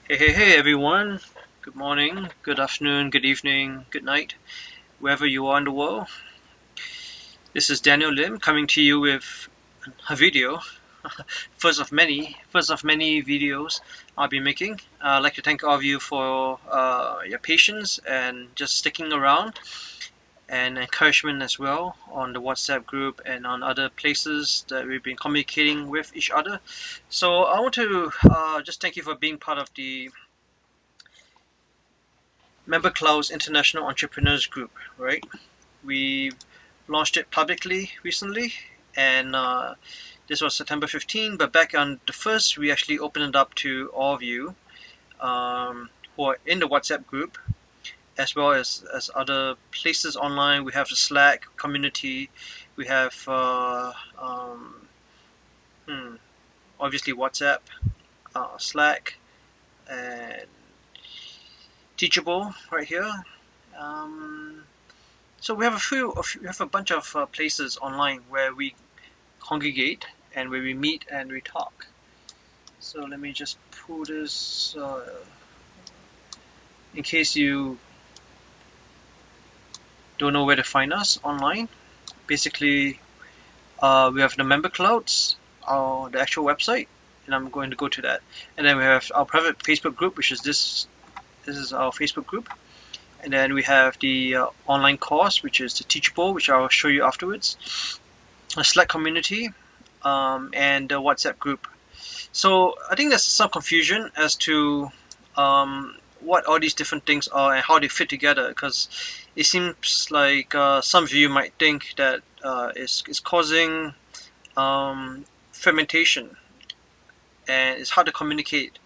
Hey everyone. Good morning, good afternoon, good evening, good night, wherever you are in the world. This is Daniel Lim coming to you with a video, first of many videos I'll be making. I'd like to thank all of you for your patience and just sticking around and encouragement as well on the WhatsApp group and on other places that we've been communicating with each other. So I want to just thank you for being part of the MemberClouds International Entrepreneurs Group, right? We launched it publicly recently, and this was September 15. But back on the 1st, we actually opened it up to all of you who are in the WhatsApp group, as well as other places online. We have the Slack community, we have obviously WhatsApp, Slack, and Teachable right here. So we have a bunch of places online where we congregate and where we meet and we talk. So let me just pull this in case you don't know where to find us online. Basically, we have the MemberClouds, the actual website, and I'm going to go to that. And then we have our private Facebook group, which is this. This is our Facebook group. And then we have the online course, which is the Teachable, which I'll show you afterwards. A Slack community, and the WhatsApp group. So I think there's some confusion as to what all these different things are and how they fit together, because it seems like some of you might think that it's causing fermentation and it's hard to communicate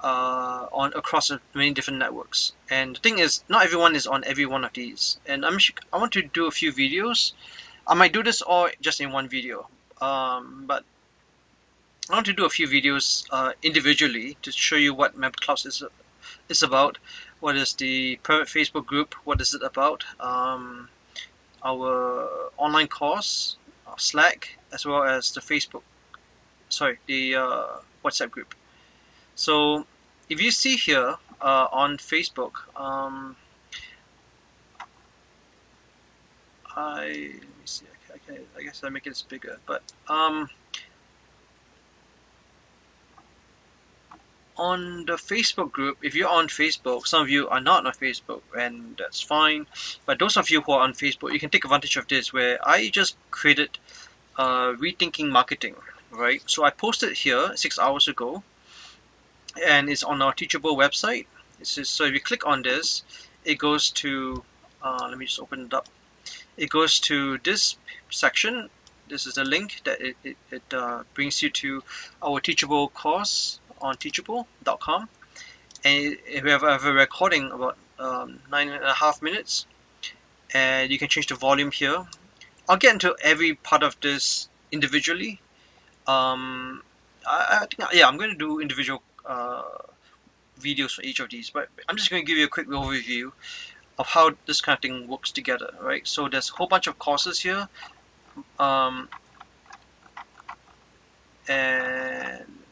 on across many different networks. And the thing is, not everyone is on every one of these. And I want to do a few videos. I might do this all just in one video, but I want to do a few videos individually to show you what MemberClouds is about. What is the private Facebook group? What is it about? Our online course, Slack, as well as the WhatsApp group. So if you see here on Facebook, let me see. I guess I make this bigger, but on the Facebook group, if you're on Facebook, some of you are not on Facebook, and that's fine. But those of you who are on Facebook, you can take advantage of this, where I just created rethinking marketing, right? So I posted here 6 hours ago, and it's on our Teachable website. So if you click on this, it goes to let me just open it up. It goes to this section. This is the link that it brings you to our Teachable course on teachable.com, and we have a recording about 9.5 minutes, and you can change the volume here. I'll get into every part of this individually. I think, yeah, I'm going to do individual videos for each of these, but I'm just going to give you a quick overview of how this kind of thing works together, right? So there's a whole bunch of courses here, and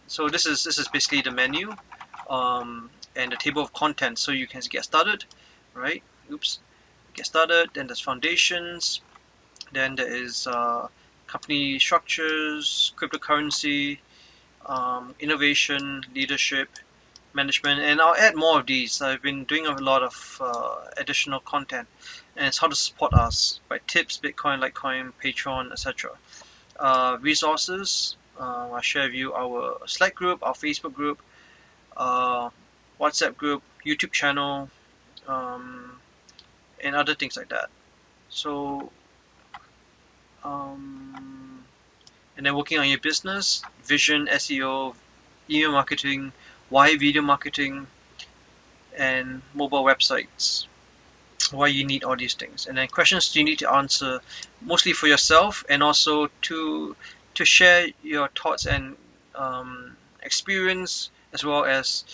so this is basically the menu and the table of contents, so you can get started, right? Get started. Then there's foundations. Then there is company structures, cryptocurrency, innovation, leadership, management, and I'll add more of these. I've been doing a lot of additional content, and it's how to support us by tips, Bitcoin, Litecoin, Patreon, etc. Resources. I'll share with you our Slack group, our Facebook group, WhatsApp group, YouTube channel, and other things like that. So, and then working on your business, vision, SEO, email marketing, why video marketing, and mobile websites. Why you need all these things, and then questions you need to answer, mostly for yourself, and also to share your thoughts and experience, as well as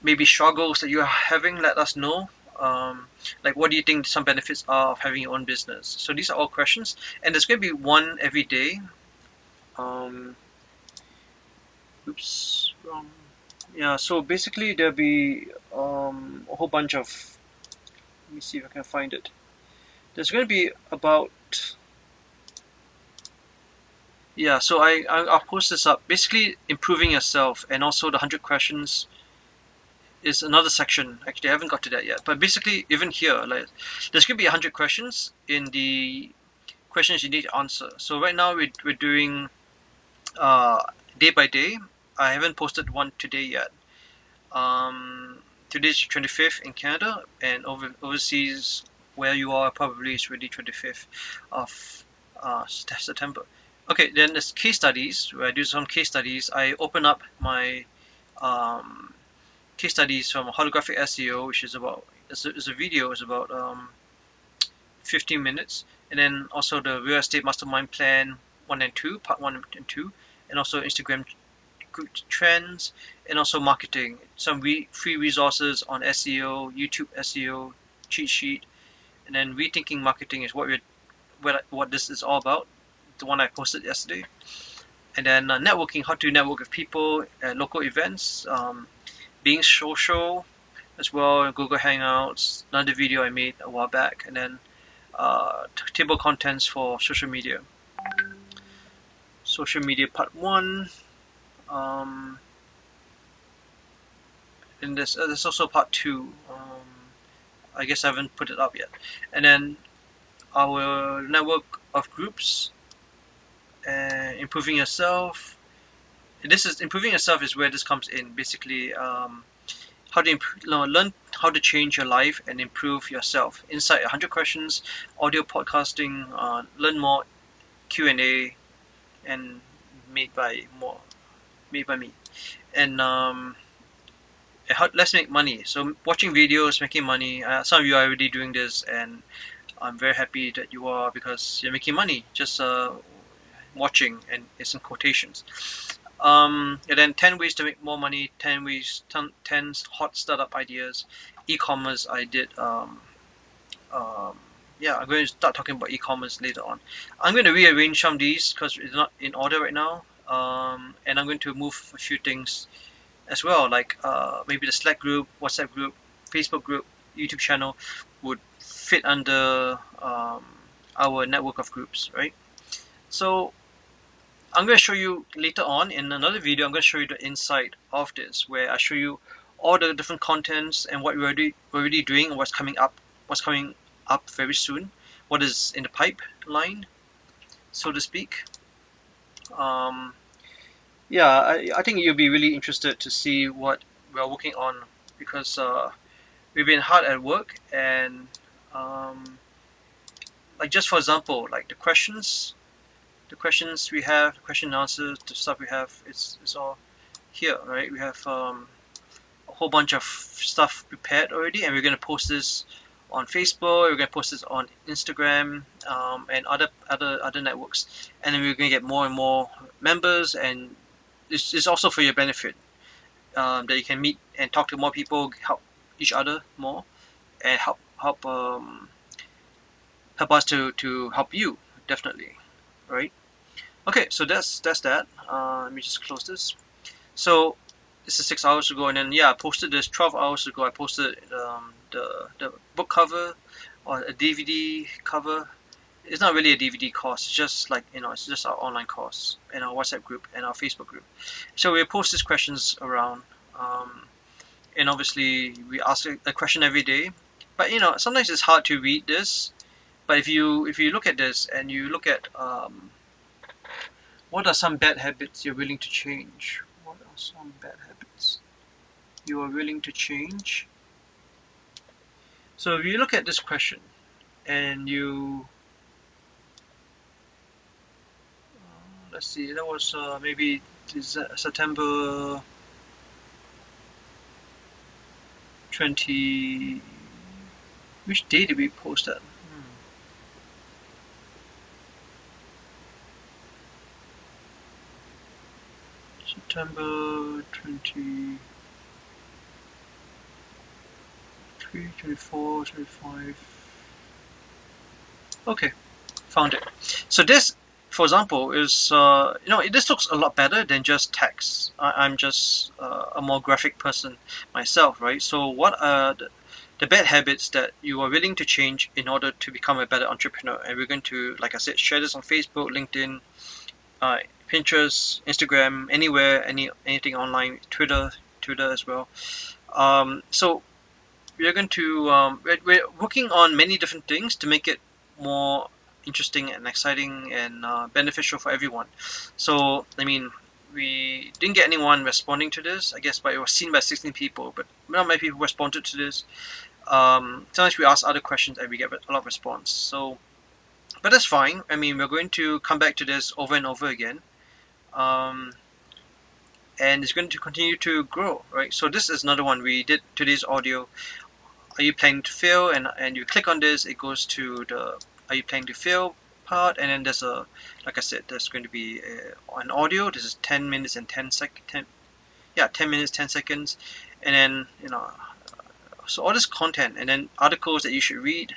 maybe struggles that you are having. Let us know. Like, what do you think some benefits are of having your own business? So these are all questions, and there's going to be one every day. Oops, wrong. Yeah, so basically there'll be a whole bunch of, let me see if I can find it. There's going to be about, yeah, so I'll post this up. Basically, improving yourself, and also the 100 questions is another section. Actually, I haven't got to that yet. But basically, even here, like, there's going to be 100 questions in the questions you need to answer. So right now we're doing uh, day by day. I haven't posted one today yet. Today's 25th in Canada, and overseas where you are probably is really 25th of September. Okay, then there's case studies where I do some case studies. I open up my um, case studies from holographic SEO, which is about it's a video, is about 15 minutes, and then also the real estate mastermind plan 1 and 2, part 1 and 2, and also Instagram trends, and also marketing. Some free resources on SEO, YouTube SEO cheat sheet, and then rethinking marketing is what this is all about. The one I posted yesterday, and then networking, how to network with people at local events, being social as well, Google Hangouts, another video I made a while back, and then table contents for social media. Social media part 1. Um, and there's also part 2. I guess I haven't put it up yet. And then our network of groups, improving yourself. This is improving yourself is where this comes in. Basically, how to learn how to change your life and improve yourself. Inside 100 questions, audio podcasting, learn more Q&A, and made by me. And let's make money. So watching videos, making money. Some of you are already doing this, and I'm very happy that you are, because you're making money just watching, and it's in quotations. And then 10 ways to make more money, 10 hot startup ideas, e-commerce. I did. Yeah, I'm going to start talking about e-commerce later on. I'm going to rearrange some of these because it's not in order right now. And I'm going to move a few things as well, like maybe the Slack group, WhatsApp group, Facebook group, YouTube channel would fit under our network of groups, right? So I'm going to show you later on in another video. I'm going to show you the inside of this, where I show you all the different contents and what we're already doing, and what's coming up very soon, what is in the pipeline, so to speak. Yeah, I think you'll be really interested to see what we're working on, because we've been hard at work, and um, like, just for example, like the questions we have, the question and answers, the stuff we have, it's all here, right? We have a whole bunch of stuff prepared already, and we're going to post this on Facebook, we're going to post this on Instagram, and other networks, and then we're going to get more and more members, and it's also for your benefit, that you can meet and talk to more people, help each other more, and help us to help you, definitely, right? Okay, so that's that. Let me just close this. So this is 6 hours ago, and then yeah, I posted this 12 hours ago. I posted the book cover, or a DVD cover. It's not really a DVD course. It's just like, it's just our online course and our WhatsApp group and our Facebook group. So we post these questions around, and obviously we ask a question every day. But sometimes it's hard to read this. But if you look at this, and you look at what are some bad habits you're willing to change? What are some bad habits you are willing to change? So if you look at this question, and you let's see, that was maybe September 20. Which day did we post that? September 23, 24, 25. Okay, found it. So this for example, is this looks a lot better than just text. I'm just a more graphic person myself, right? So what are the bad habits that you are willing to change in order to become a better entrepreneur? And we're going to, like I said, share this on Facebook, LinkedIn, Pinterest, Instagram, anywhere, anything online, Twitter as well. So we're going to we're working on many different things to make it more interesting and exciting and beneficial for everyone. So I mean, we didn't get anyone responding to this, I guess, but it was seen by 16 people, but not many people responded to this. Sometimes we ask other questions and we get a lot of response, so but that's fine. I mean, we're going to come back to this over and over again, and it's going to continue to grow, right? So this is another one. We did today's audio. Are you planning to fail? And you click on this, it goes to the are you planning to fail part, and then there's a, like I said, there's going to be an audio. This is 10 minutes and 10 minutes 10 seconds, and then so all this content, and then articles that you should read,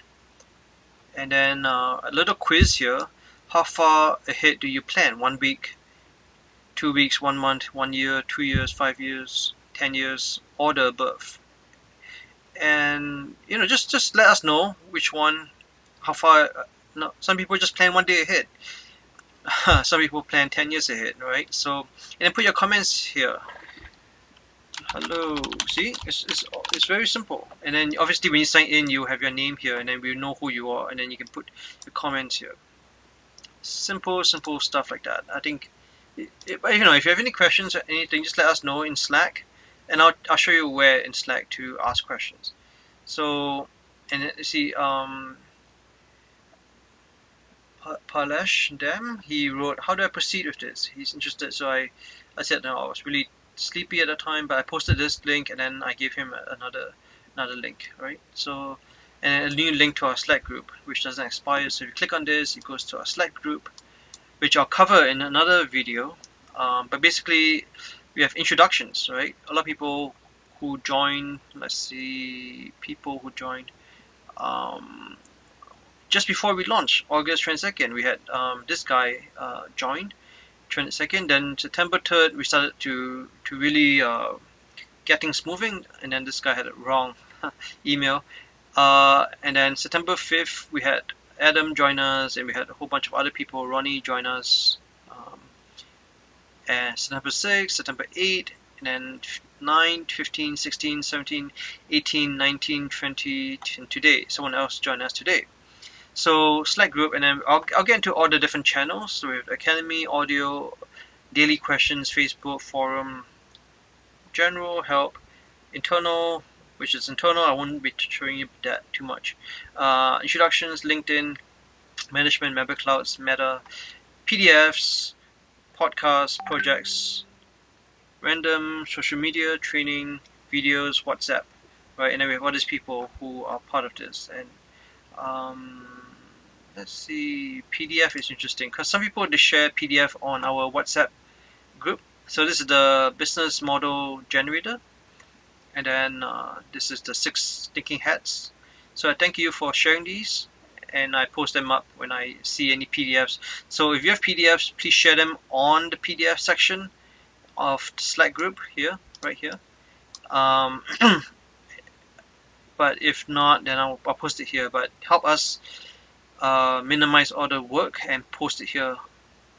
and then a little quiz here. How far ahead do you plan? 1 week, 2 weeks, 1 month, 1 year, 2 years, 5 years, 10 years, or the above. And just let us know which one, how far. No, some people just plan 1 day ahead. Some people plan 10 years ahead, right? So, and then put your comments here. Hello, see, it's very simple. And then obviously when you sign in, you have your name here, and then we know who you are, and then you can put your comments here. Simple stuff like that. I think, if you have any questions or anything, just let us know in Slack, and I'll show you where in Slack to ask questions. So, and then, see, Palash Dam, he wrote, how do I proceed with this? He's interested. So I said no, I was really sleepy at the time, but I posted this link, and then I gave him another link, right? So, and a new link to our Slack group, which doesn't expire. So if you click on this, it goes to our Slack group, which I'll cover in another video. But basically, we have introductions, right? A lot of people who joined, let's see, people who joined just before we launched, August 22nd, we had this guy joined, 22nd. Then September 3rd, we started to really get things moving, and then this guy had a wrong email. And then September 5th, we had Adam join us, and we had a whole bunch of other people, Ronnie join us. And September 6th, September 8th, and then 9, 15, 16, 17, 18, 19, 20, and today, someone else joined us today. So Slack group, and then I'll get into all the different channels. So we have Academy, audio, daily questions, Facebook, forum, general, help, internal, which is internal. I won't be showing you that too much. Introductions, LinkedIn, management, MemberClouds, Meta, PDFs, podcasts, projects, random, social media, training, videos, WhatsApp, right? And then we have all these people who are part of this. And let's see, PDF is interesting because some people, they share PDF on our WhatsApp group. So this is the business model generator, and then this is the 6 thinking hats. So I thank you for sharing these, and I post them up when I see any PDFs. So if you have PDFs, please share them on the PDF section of the Slack group here, right here. But if not, then I'll post it here. But help us minimize all the work and post it here,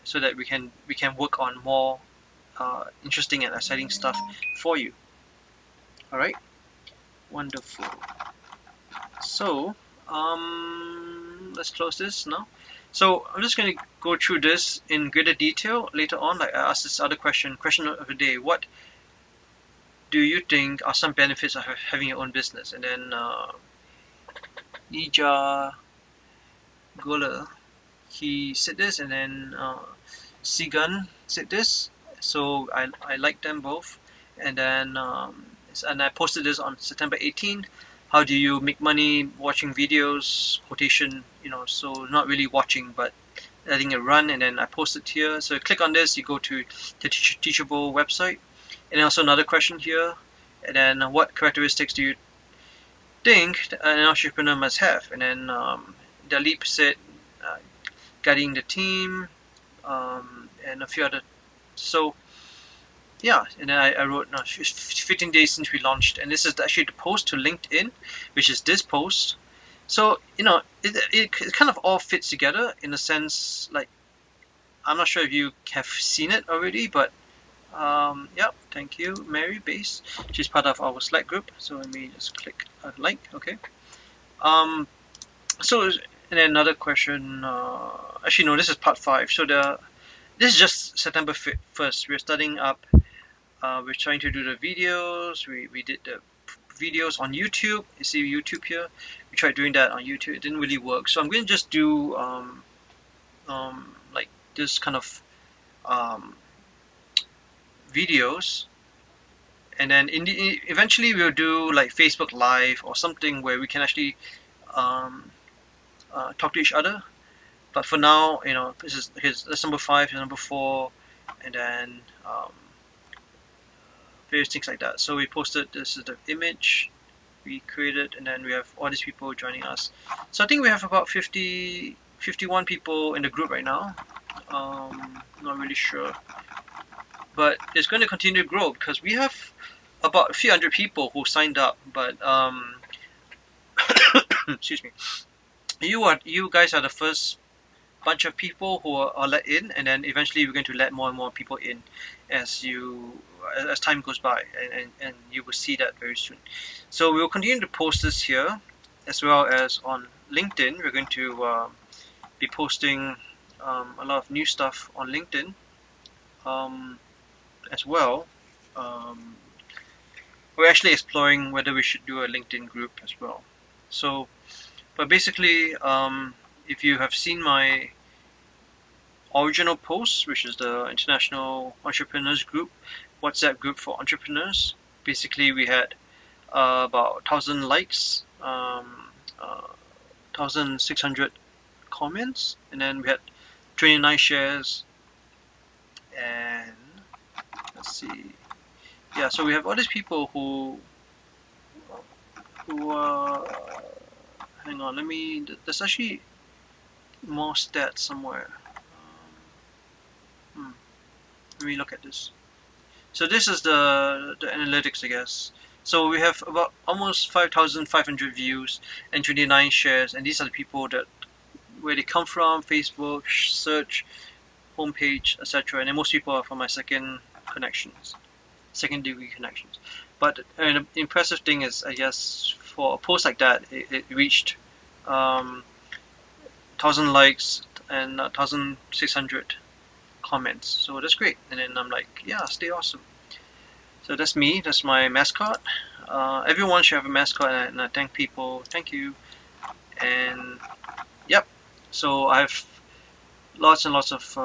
so that we can work on more interesting and exciting stuff for you. All right, wonderful. So let's close this now. So I'm just going to go through this in greater detail later on. Like I asked this other question of the day: what do you think are some benefits of having your own business? And then Nija Gola, he said this, and then Sigan said this. So I like them both. And then and I posted this on September 18th. How do you make money watching videos? Quotation, so not really watching, but letting it run. And then I posted here. So click on this, you go to the Teachable website. And also another question here. And then what characteristics do you think an entrepreneur must have? And then Dalip said guiding the team, and a few other. So yeah, and then I wrote, no, 15 days since we launched, and this is actually the post to LinkedIn, which is this post. So it kind of all fits together in a sense. Like, I'm not sure if you have seen it already, but yeah, thank you, Mary Base. She's part of our Slack group. So let me just click a like. Okay. Um, so and then another question. Actually, no, this is part 5. So this is just September 1st. We're starting up. We're trying to do the videos. We did the videos on YouTube. You see YouTube here. We tried doing that on YouTube. It didn't really work. So I'm going to just do like this kind of videos, and then eventually we'll do like Facebook Live or something where we can actually talk to each other. But for now, that's number 5 and number 4, and then various things like that. So we posted, this is the image we created, and then we have all these people joining us. So I think we have about 51 people in the group right now. Not really sure, but it's going to continue to grow because we have about a few hundred people who signed up. But excuse me, you guys are the first bunch of people who are let in, and then eventually we're going to let more and more people in as time goes by, and you will see that very soon. So we will continue to post this here as well as on LinkedIn. We're going to be posting a lot of new stuff on LinkedIn as well. We're actually exploring whether we should do a LinkedIn group as well. So, but basically, if you have seen my original post, which is the International Entrepreneurs Group, WhatsApp group for entrepreneurs, basically we had about 1,000 likes, 1,600 comments, and then we had 29 shares, and let's see, yeah, so we have all these people who hang on, there's actually more stats somewhere. Let me look at this. So this is the analytics, I guess. So we have about almost 5,500 views and 29 shares, and these are the people that where they come from: Facebook, search, homepage, etc. And then most people are from my second degree connections. But the impressive thing is, I guess, for a post like that, it reached 1,000 likes and 1,600 comments. So that's great. And then I'm like, yeah, stay awesome. So that's me. That's my mascot. Everyone should have a mascot, and I thank people. Thank you. And yep. So I have lots and lots of.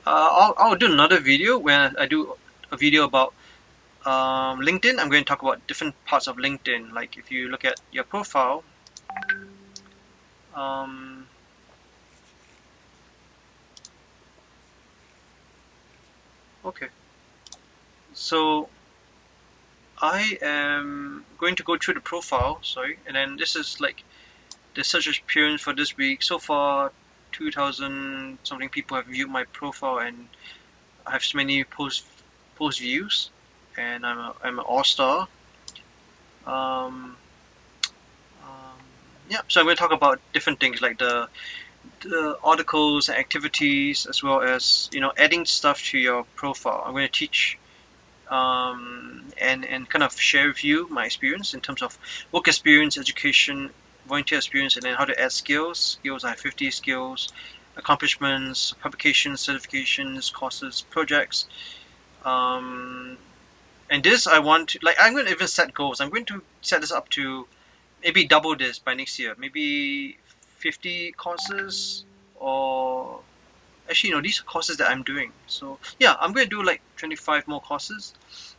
I'll do another video where I do a video about LinkedIn. I'm going to talk about different parts of LinkedIn. Like if you look at your profile, okay. So I am going to go through the profile, sorry, and then this is like the search experience for this week. So far, 2,000 something people have viewed my profile, and I have so many post views, and I'm an all-star. Yeah, so I'm going to talk about different things like the articles and activities, as well as adding stuff to your profile. I'm going to teach and kind of share with you my experience in terms of work experience, education, volunteer experience, and then how to add skills. I have 50 skills, accomplishments, publications, certifications, courses, projects. And this I want to, like, I'm going to even set goals. I'm going to set this up to maybe double this by next year. Maybe 50 courses, or actually, these are courses that I'm doing. So yeah, I'm going to do like 25 more courses,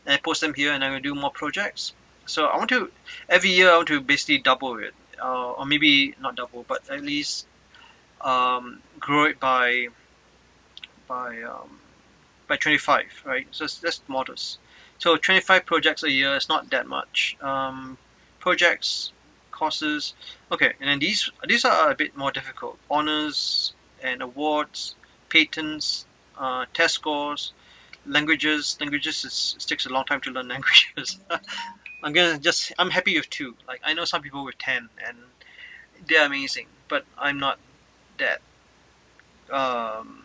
and I post them here, and I'm going to do more projects. So I want to, every year I want to basically double it, or maybe not double, but at least grow it by 25, right? So that's modest. So 25 projects a year is not that much. Projects, courses, okay, and then these are a bit more difficult. Honors and awards, patents, test scores, languages. It takes a long time to learn languages. I'm happy with 2. Like I know some people with 10 and they're amazing, but I'm not that. Um,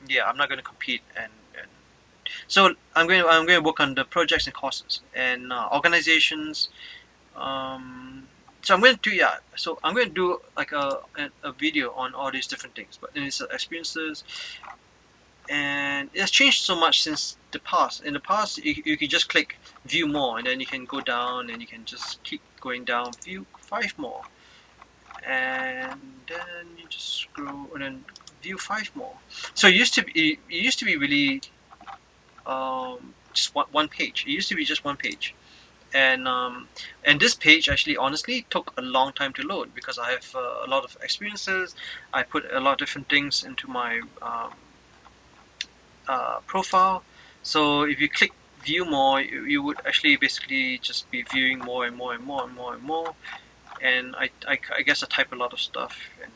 yeah, I'm not going to compete and so I'm going to work on the projects and courses and organizations. So I'm going to do So I'm going to do like a video on all these different things, but it's experiences, and it has changed so much since the past. In the past, you can just click view more, and then you can go down, and you can just keep going down, view 5 more, and then you just scroll, and then view 5 more. So it used to be really just one page. It used to be just one page, and this page actually honestly took a long time to load because I have a lot of experiences. I put a lot of different things into my profile. So if you click view more, you would actually basically just be viewing more and more and more and more and more. And I guess I type a lot of stuff and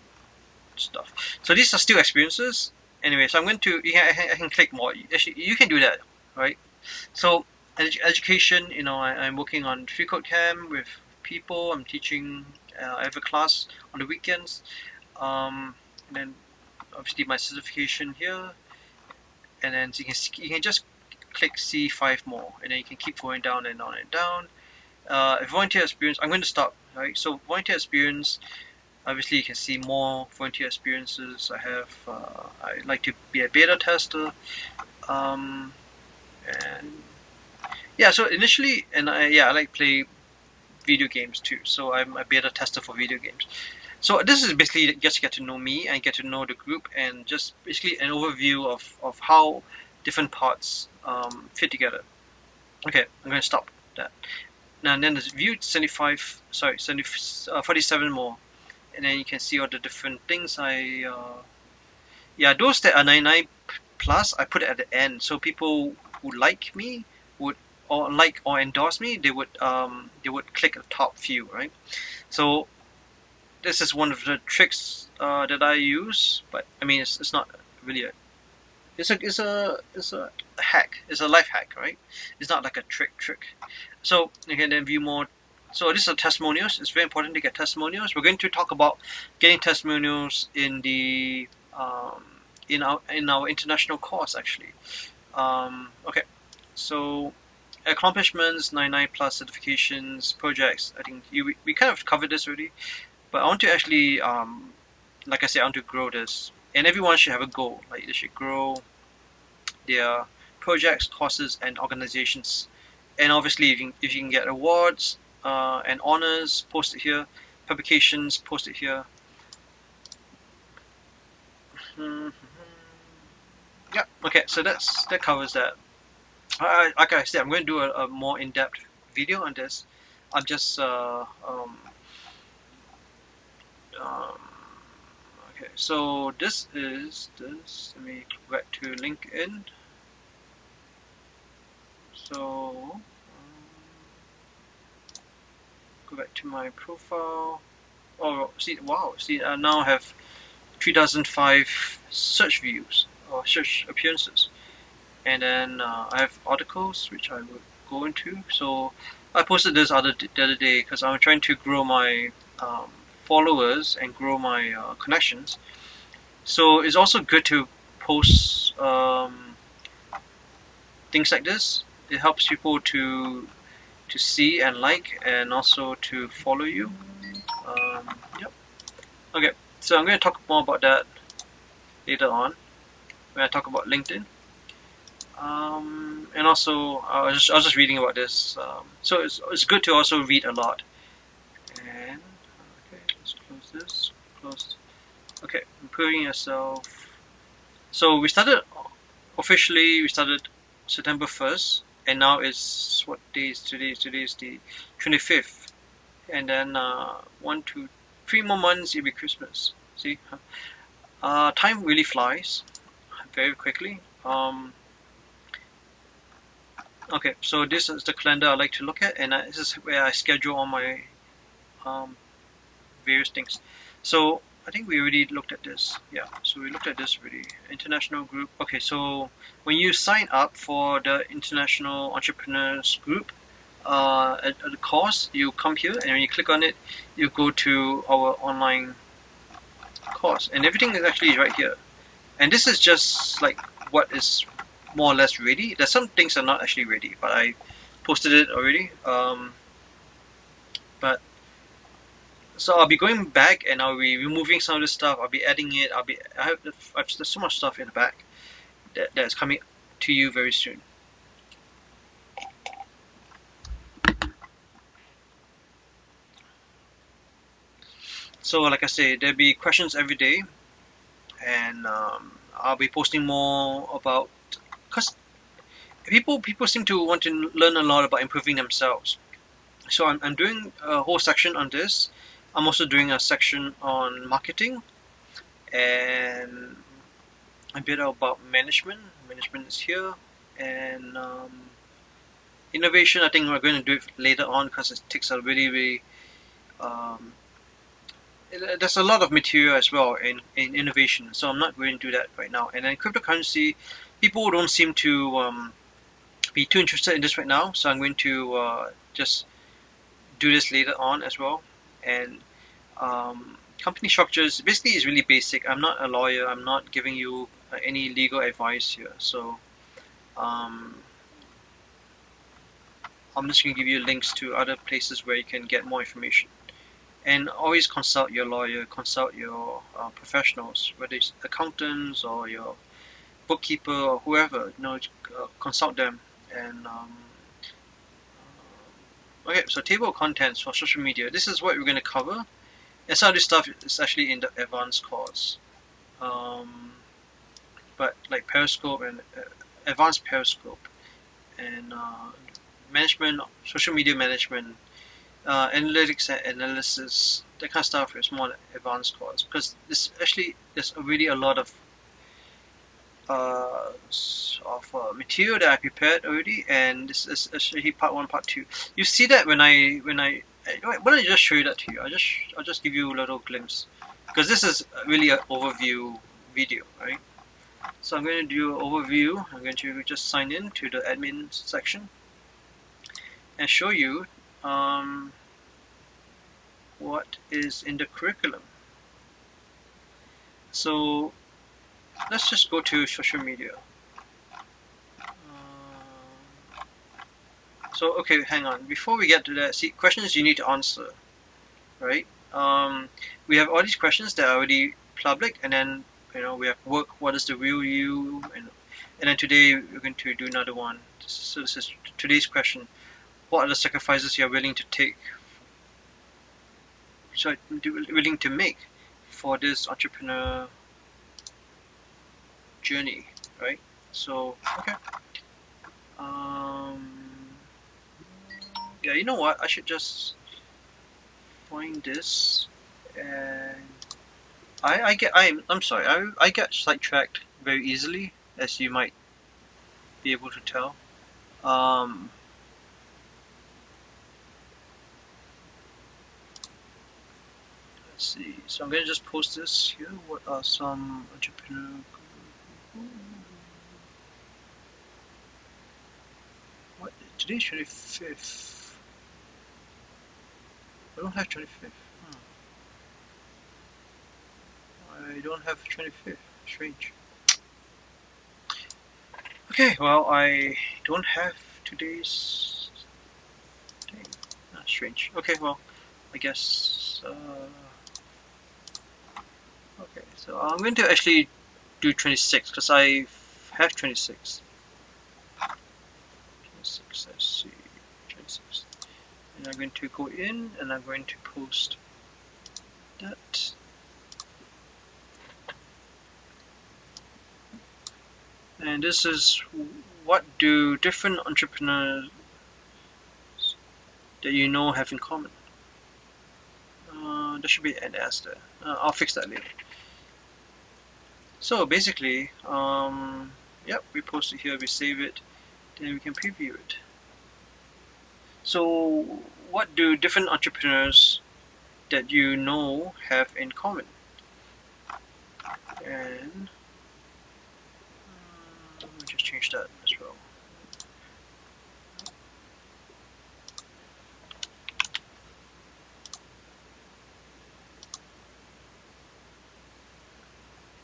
stuff. So these are still experiences. Anyway, so I'm going to, I can click more. Actually, you can do that, right? So education, I'm working on free code camp with people. I'm teaching. I have a class on the weekends, and then obviously my certification here, and then you can just click see 5 more, and then you can keep going down and down and down. Volunteer experience, I'm going to stop, right? So volunteer experience, obviously you can see more volunteer experiences I have. I like to be a beta tester, and yeah, so initially, and I like play video games too, so I'm a beta tester for video games. So this is basically just get to know me and get to know the group, and just basically an overview of how different parts fit together. Okay, I'm going to stop that. Now, and then there's view 47 more, and then you can see all the different things those that are 99 plus, I put it at the end, so people who like me would, or like or endorse me, they would click the top few, right? So this is one of the tricks that I use, but I mean it's not really it's a hack. It's a life hack, right? It's not like a trick. So you can then view more. So these are testimonials. It's very important to get testimonials. We're going to talk about getting testimonials in the in our international course actually. Okay, so accomplishments, 99 plus certifications, projects. I think we kind of covered this already, but I want to actually like I said, I want to grow this, and everyone should have a goal. Like they should grow their projects, courses, and organizations. And obviously, if you can get awards and honors, post it here. Publications, post it here. Yeah. Okay. So that covers that. Like I said, I'm going to do a more in-depth video on this. I'm just okay. So this is this. Let me go back to LinkedIn. So go back to my profile. Oh, see, wow! See, I now have 3005 search views or search appearances, and then I have articles which I would go into. So I posted this the other day because I'm trying to grow my followers and grow my connections. So it's also good to post things like this. It helps people to see and like, and also to follow you. Yep. Okay, so I'm going to talk more about that later on when I talk about LinkedIn. And also, I was just reading about this. So it's good to also read a lot. And okay, let's close this. Close. Okay, improving yourself. So we started officially. We started September 1st, and now it's what day is today? Today is the 25th, and then 1, 2, 3 more months it'll be Christmas. See, time really flies very quickly. Okay, so this is the calendar I like to look at, and this is where I schedule all my various things. So I think we already looked at this. Yeah, so we looked at this already. International group. Okay, so when you sign up for the International Entrepreneurs Group at the course, you come here and when you click on it, you go to our online course, and everything is actually right here. And this is just like what is more or less ready. There's some things are not actually ready, but I posted it already. But so I'll be going back and I'll be removing some of this stuff. I'll be adding it. I have there's so much stuff in the back that's coming to you very soon. So like I say, there'll be questions every day, and I'll be posting more about because people seem to want to learn a lot about improving themselves. So I'm doing a whole section on this. I'm also doing a section on marketing and a bit about management. Management is here, and innovation. I think we're going to do it later on because it takes a really um, there's a lot of material as well in innovation. So I'm not going to do that right now. And then cryptocurrency, people don't seem to be too interested in this right now. So I'm going to just do this later on as well. And company structures basically is really basic. I'm not a lawyer. I'm not giving you any legal advice here. So um, I'm just going to give you links to other places where you can get more information. And always consult your lawyer, consult your professionals, whether it's accountants or your bookkeeper or whoever. Consult them. And okay, so table of contents for social media. This is what we're going to cover. And some of this stuff is actually in the advanced course. But like Periscope and advanced Periscope and management, social media management, analytics and analysis, that kind of stuff is more advanced course because there's already a lot of material that I prepared already, and this is actually part one, part two. You see that when I why don't I just show you that to you? I'll just give you a little glimpse because this is really an overview video, right? So I'm going to do an overview. I'm going to just sign in to the admin section and show you what is in the curriculum. So let's just go to social media. So okay, hang on. Before we get to that, see, questions you need to answer, right? We have all these questions that are already public, and then we have work. What is the real you? And then today we're going to do another one. So this is today's question. What are the sacrifices you're willing to take? So willing to make for this entrepreneur journey, right? So okay. Yeah, you know what? I should just find this, and I'm sorry. I get sidetracked very easily, as you might be able to tell. Let's see. So I'm gonna just post this here. What are some entrepreneur? What? Today's 25th. I don't have 25th. I don't have 25th. Strange. Okay, well, I don't have today's thing. Strange. Okay, well, I guess. Okay, so I'm going to actually do 26 because I have 26. 26, let's see. 26. And I'm going to go in and I'm going to post that. And this is what do different entrepreneurs that you know have in common. There should be an S there. I'll fix that later. So basically, yep, we post it here, we save it, then we can preview it. So what do different entrepreneurs that you know have in common? And let me just change that as well.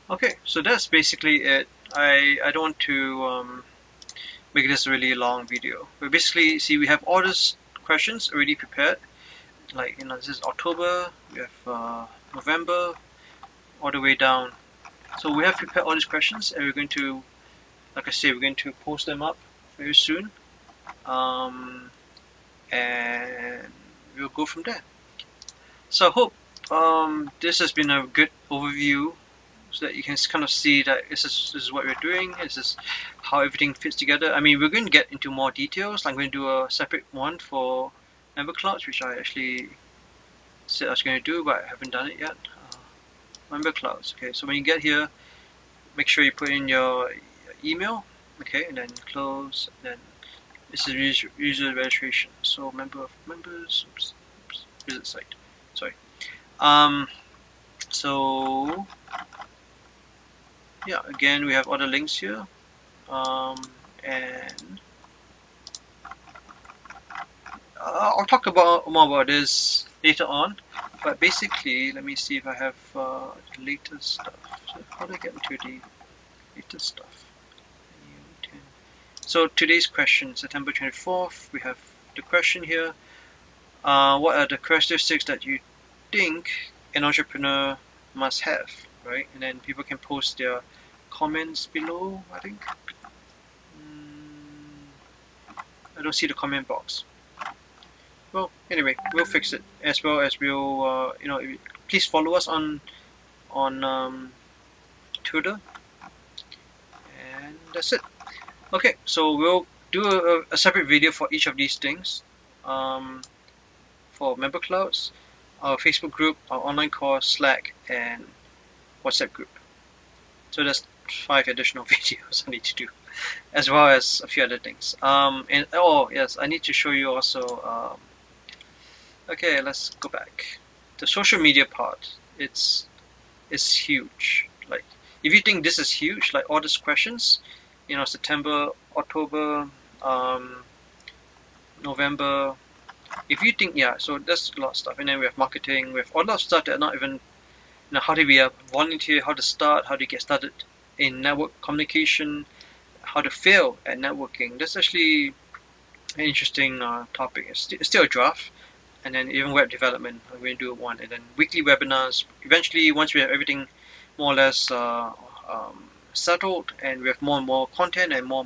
Okay, so that's basically it. I don't want to make this a really long video. But basically, see, we have all these questions already prepared. Like, this is October, we have November, all the way down. So we have prepared all these questions, and we're going to, like I say, we're going to post them up very soon. And we'll go from there. So I hope this has been a good overview, so that you can kind of see that this is what we're doing, this is how everything fits together. I mean, we're going to get into more details. I'm going to do a separate one for MemberClouds, which I actually said I was going to do, but I haven't done it yet. MemberClouds. Okay, so when you get here, make sure you put in your email, okay, and then close. Then this is user registration. So members, visit site. Sorry. So yeah, again, we have other links here, and I'll talk more about this later on. But basically, let me see if I have the latest stuff. So how do I get into the latest stuff? So today's question, September 24th, we have the question here. What are the characteristics that you think an entrepreneur must have, right? And then people can post their comments below, I think. I don't see the comment box. Well, anyway, we'll fix it, as well as we'll, please follow us on Twitter, and that's it. Okay, so we'll do a separate video for each of these things, for MemberClouds, our Facebook group, our online course, Slack, and WhatsApp group. So there's 5 additional videos I need to do, as well as a few other things. And oh yes, I need to show you also. Okay, let's go back. The social media part, it's huge. Like, if you think this is huge, like all these questions, September, October, November. If you think, yeah, so that's a lot of stuff. And then we have marketing, we have a lot of stuff that are not even, how to be a volunteer, how to start, how to get started in network communication, how to fail at networking. That's actually an interesting topic. It's still a draft. And then even web development, I'm going to do one. And then weekly webinars. Eventually, once we have everything more or less settled, and we have more and more content and more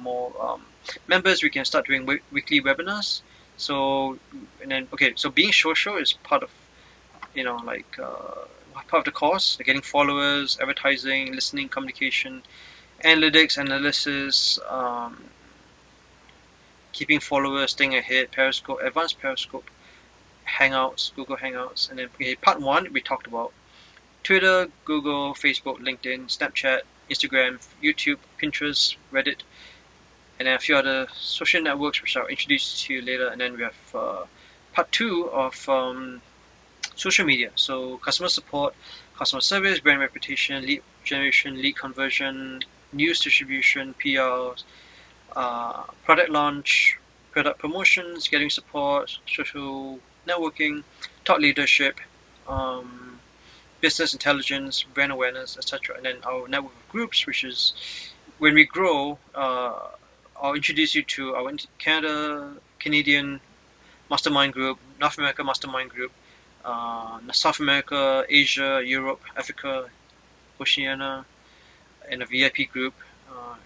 members, we can start doing weekly webinars. So, and then, okay, so being social is part of, part of the course, like getting followers, advertising, listening, communication, analytics, analysis, keeping followers, staying ahead, Periscope, advanced Periscope, Hangouts, Google Hangouts. And then, okay, part 1, we talked about Twitter, Google, Facebook, LinkedIn, Snapchat, Instagram, YouTube, Pinterest, Reddit, and then a few other social networks which I'll introduce to you later. And then we have part 2 of social media. So customer support, customer service, brand reputation, lead generation, lead conversion, news distribution, PR, product launch, product promotions, getting support, social networking, thought leadership, business intelligence, brand awareness, etc. And then our network of groups, which is when we grow, I'll introduce you to our Canadian mastermind group, North America mastermind group, South America, Asia, Europe, Africa, Oceania, and a VIP group.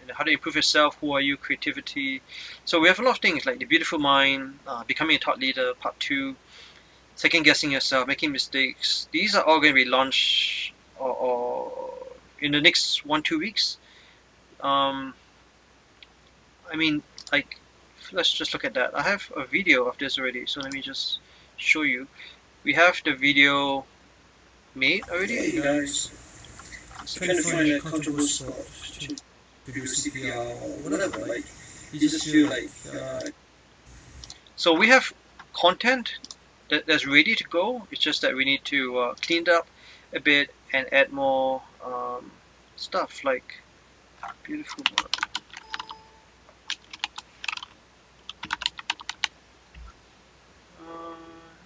And how to improve yourself, who are you, creativity. So we have a lot of things like the beautiful mind, becoming a thought leader, part 2, second guessing yourself, making mistakes. These are all going to be launched or in the next 1-2 weeks. I mean, like, let's just look at that. I have a video of this already, so let me just show you. We have the video made already. Hey guys, trying to find a comfortable spot to do CPR or whatever. Like, you just feel like. So we have content that's ready to go. It's just that we need to clean it up a bit and add more stuff like beautiful mug.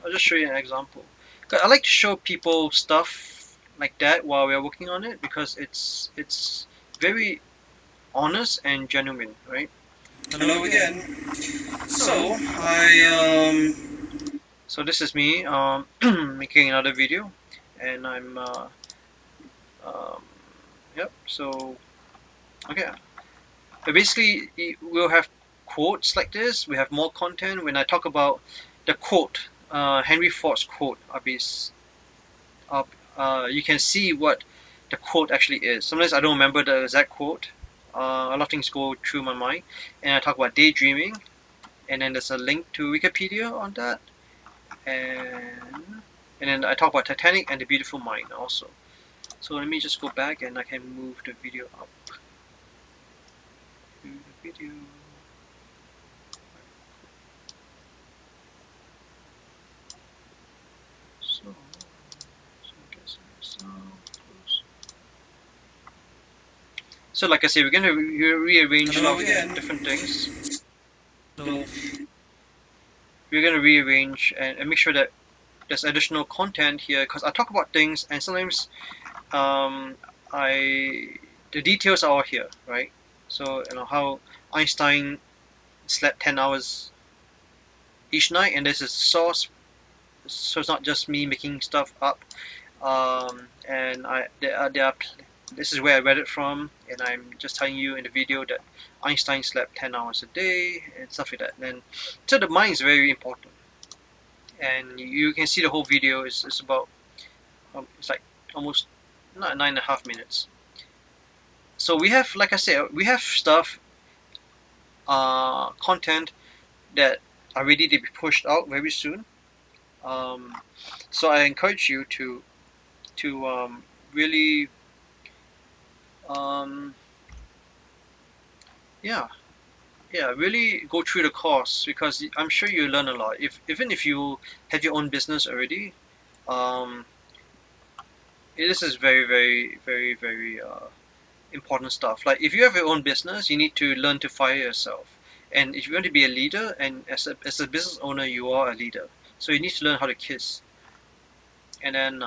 I'll just show you an example. I like to show people stuff like that while we're working on it because it's very honest and genuine, right? Hello again. So this is me making another video, and I'm um, yep. So okay, but basically we'll have quotes like this. We have more content. When I talk about the quote, Henry Ford's quote, you can see what the quote actually is. Sometimes I don't remember the exact quote. A lot of things go through my mind, and I talk about daydreaming, and then there's a link to Wikipedia on that, and then I talk about Titanic and the Beautiful Mind also. So let me just go back and I can move the video up to the video. So like I say, we're going to rearrange a lot of different things. So we're going to rearrange and make sure that there's additional content here because I talk about things and sometimes the details are all here, right? So how Einstein slept 10 hours each night, and this is source, so it's not just me making stuff up. And this is where I read it from, and I'm just telling you in the video that Einstein slept 10 hours a day and stuff like that. And so the mind is very important, and you can see the whole video is about it's like almost 9.5 minutes. So we have, like I said, we have stuff, content that are ready to be pushed out very soon. So I encourage you to really yeah really go through the course because I'm sure you learn a lot. Even if you have your own business already, um, this is very important stuff. Like if you have your own business, you need to learn to fire yourself. And if you want to be a leader, and as a business owner, you are a leader, so you need to learn how to kiss. And then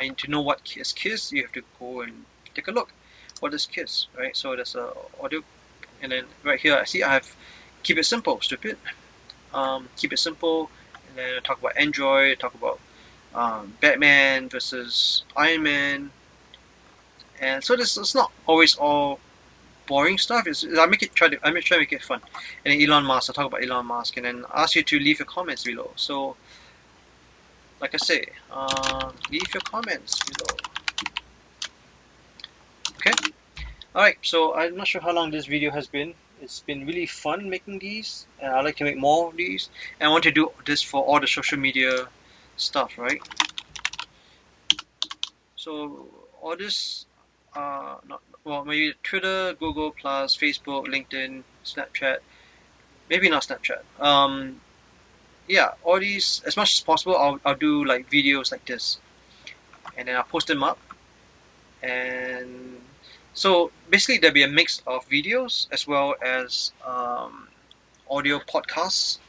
and to know what is kiss, you have to go and take a look. What is kiss, right? So there's a audio, and then right here, I see I have keep it simple, stupid. Keep it simple, and then I talk about Android, talk about Batman versus Iron Man, and so this it's not always all boring stuff. I make it try to make it fun. And then Elon Musk, I talk about Elon Musk, and then ask you to leave your comments below. So like I say, leave your comments below. Okay. All right. So I'm not sure how long this video has been. It's been really fun making these, and I like to make more of these. And I want to do this for all the social media stuff, right? So all this, not well, maybe Twitter, Google Plus, Facebook, LinkedIn, Snapchat. Maybe not Snapchat. Yeah, all these as much as possible. I'll do like videos like this, and then I'll post them up. And so basically, there'll be a mix of videos as well as audio podcasts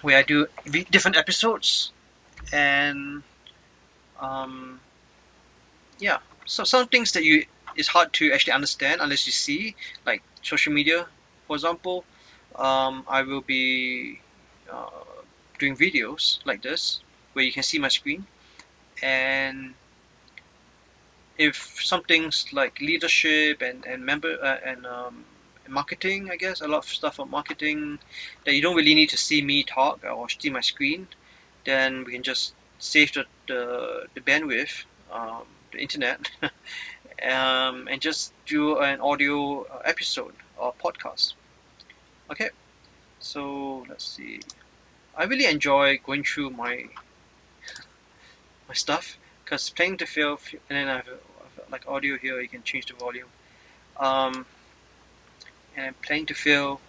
where I do different episodes and um, yeah. So some things that you it's hard to actually understand unless you see, like social media, for example. I will be uh, doing videos like this where you can see my screen, and if some things like leadership and marketing, I guess a lot of stuff on marketing that you don't really need to see me talk or see my screen, then we can just save the bandwidth, the internet, and just do an audio episode or podcast. Okay, so let's see. I really enjoy going through my stuff because playing to feel, and then I have like audio here. You can change the volume. Um, and playing to feel,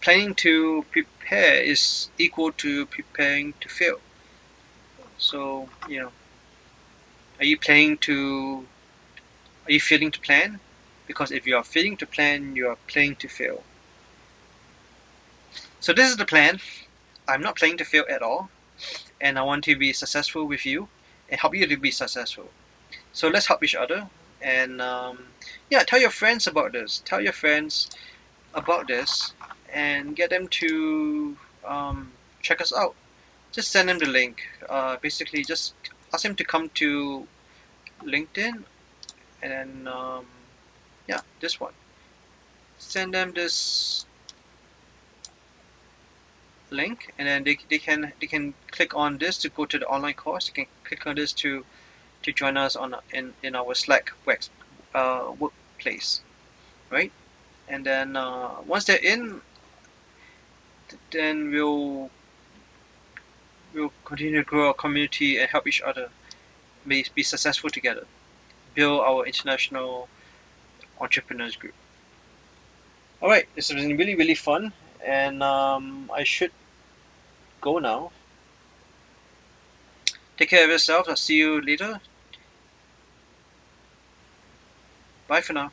planning to prepare is equal to preparing to fail. So are you planning to Are you failing to plan? Because if you are failing to plan, you are playing to fail. So this is the plan. I'm not playing to fail at all, and I want to be successful with you and help you to be successful. So let's help each other, and yeah, tell your friends about this. Tell your friends about this, and get them to check us out. Just send them the link. Basically, just ask them to come to LinkedIn, and then yeah, this one. Send them this link, and then they can click on this to go to the online course. They can click on this to join us on in our Slack workplace, right? And then once they're in, then we'll continue to grow our community and help each other be successful together, build our international entrepreneurs group. All right, this has been really really fun, and I should go now. Take care of yourself. I'll see you later. Bye for now.